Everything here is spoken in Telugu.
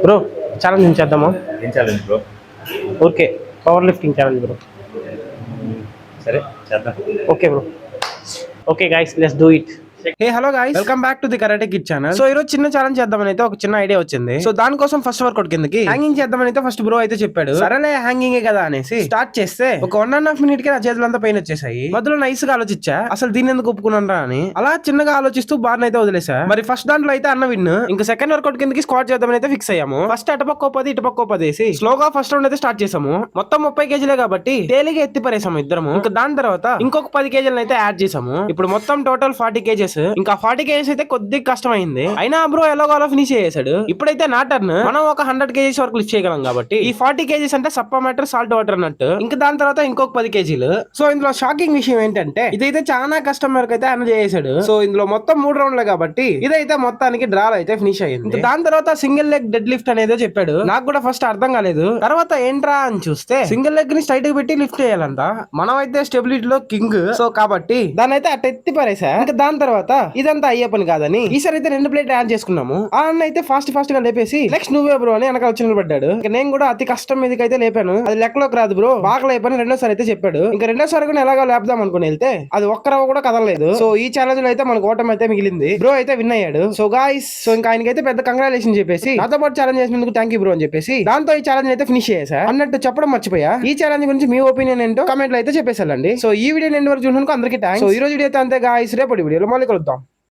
బ్రో ఛాలెంజ్ చేద్దామా? ఏం challenge bro? Okay, power lifting challenge bro. సరే చేద్దాం. Okay bro. Okay guys, let's do it. Hey hello guys, welcome back to the karate kid channel. So ఈ రోజు చిన్న ఛాలెంజ్ చేద్దామని అయితే ఒక చిన్న ఐడియా వచ్చింది. సో దానికోసం ఫస్ట్ వర్కౌట్ కిందకి హ్యాంగింగ్ చేద్దామని అయితే ఫస్ట్ బ్రో అయితే చెప్పాడు. సరేలే హ్యాంగింగ్ కదా అనేసి స్టార్ట్ చేస్తే ఒక 1.5 మినిట్ కి నా చేతులంతా పెయిన్ వచ్చేసాయి. మధ్యలో నైస్ గా ఆలోచించా, అసలు దీన్ని ఎందుకు ఒప్పుకున్నారా అని. అలా చిన్నగా ఆలోచిస్తూ బార్ అయితే వదిలేసా. మరి ఫస్ట్ దాంట్లో అయితే అన్న విన్. ఇంకా సెకండ్ వర్కౌట్ కిందకి స్క్వాట్ చేద్దామని అయితే ఫిక్స్ అయ్యాము. ఫస్ట్ అటుపక్క 10 ఇటుపక్క 10 వేసి స్లోగా ఫస్ట్ రౌండ్ అయితే స్టార్ట్ చేసాము. మొత్తం 30 కేజీలే కాబట్టి తేలిగా ఎత్తి పరేసాము ఇద్దరము. ఇంకా దాని తర్వాత ఇంకొక 10 కేజీలను అయితే యాడ్ చేసాము. ఇప్పుడు మొత్తం టోటల్ 40 కేజెస్. ఇంకా 40 కేజెస్ అయితే కొద్దిగా కష్టమైంది, అయినా బ్రో ఎలాగోలా ఫినిష్ చేసాడు. ఇప్పుడైతే నా టర్న్. మనం ఒక 100 కేజీస్ వరకు లిఫ్ట్ చేయగలం కాబట్టి ఈ 40 కేజీస్ అంటే సప్ప మ్యాటర్ సాల్ట్ వాటర్ అన్నట్టు. ఇంకా దాని తర్వాత ఇంకొక 10 కేజీలు. సో ఇందులో షాకింగ్ విషయం ఏంటంటే ఇదైతే చాలా కష్టం వరకు అయితే అన్న చేసాడు. సో ఇందులో మొత్తం 3 రౌండ్లే కాబట్టి ఇదైతే మొత్తానికి డ్రాల్ అయితే ఫినిష్ అయ్యింది. దాని తర్వాత సింగిల్ లెగ్ డెడ్ లిఫ్ట్ అనేది చెప్పాడు. నాకు కూడా ఫస్ట్ అర్థం కాలేదు. తర్వాత ఏంట్రా అని చూస్తే సింగిల్ లెగ్ ని స్ట్రైట్ గా పెట్టి లిఫ్ట్ చేయాలంట. మనం అయితే స్టెబిలిటీలో కింగ్. సో కాబట్టి దాని అయితే అట్ట ఎత్తి పరేసా. ఇంకా దాని తర్వాత ఇదంతా అయ్యే పని కాదని ఈసారి అయితే 2 ప్లేట్ యాడ్ చేసుకున్నాము. ఆ అన్న అయితే ఫాస్ట్ గా లేపేసి నెక్స్ట్ నువ్వే బ్రో అని వెనకాల వచ్చి నిలబడ్డాడు. ఇంకా నేను కూడా అతి కష్టం మీదకి అయితే లేపాను. అది లెక్కలోకి రాదు బ్రో, బాగా లేపని రెండోసారి అయితే చెప్పాడు. ఇంకా రెండోసారి కూడా ఎలాగో లేపుదాం అనుకుని వెళ్తే అది ఒక్కరవ కూడా కదలలేదు. సో ఈ ఛాలెంజ్ లో అయితే మనకు ఓటమి అయితే మిగిలింది. బ్రో అయితే విన్ అయ్యాడు. సో గాయ్స్, సో ఇంకా ఆయనకైతే పెద్ద కంగ్రాచులేషన్ చెప్పేసి నాతో పాటు ఛాలెంజ్ చేసినందుకు థ్యాంక్ యూ బ్రో అని చెప్పేసి దాంతో ఈ ఛాలెంజ్ అయితే ఫినిష్ చేసా అన్నట్టు చెప్పడం మర్చిపోయా. ఈ ఛాలెంజ్ గురించి మీ ఒపీనియన్ ఏంటో కామెంట్ లో అయితే చెప్పేసాలండి. సో ఈ వీడియో ఎండ్ వరకు చూసినందుకు అందరికీ థ్యాంక్స్. సో ఈ రోజు వీడియో అయితే అంతే గాయ్స్, రేపటి వీడియోలో మళ్ళీ కలుద్దాం.